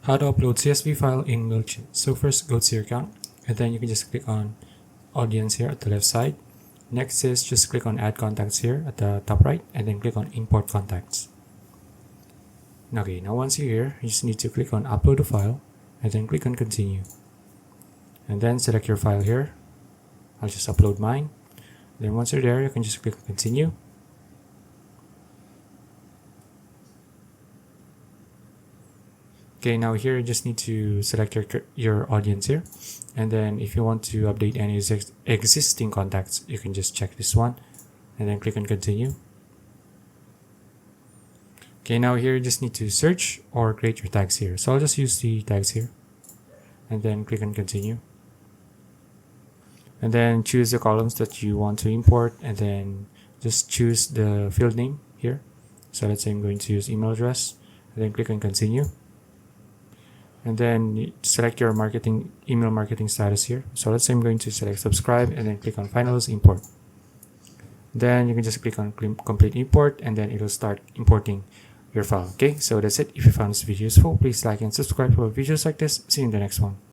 How to upload CSV file in Mailchimp. So first go to your account and then you can just click on audience here at the left side. Next is just click on add contacts here at the top right and then click on import contacts. Okay, now once you're here, you just need to click on upload a file and then click on continue. And then select your file here. I'll just upload mine. Then once you're there, you can just click on continue. Okay, now here you just need to select your audience here, and then if you want to update any existing contacts, you can just check this one and then click on continue. Okay, now here you just need to search or create your tags here. So I'll just use the tags here and then click on continue. And then choose the columns that you want to import and then just choose the field name here. So let's say I'm going to use email address and then click on continue. And then select your email marketing status here. So let's say I'm going to select subscribe and then click on finalize import. Then you can just click on complete import and then it'll start importing your file. Okay, so that's it. If you found this video useful, please like and subscribe for videos like this. See you in the next one.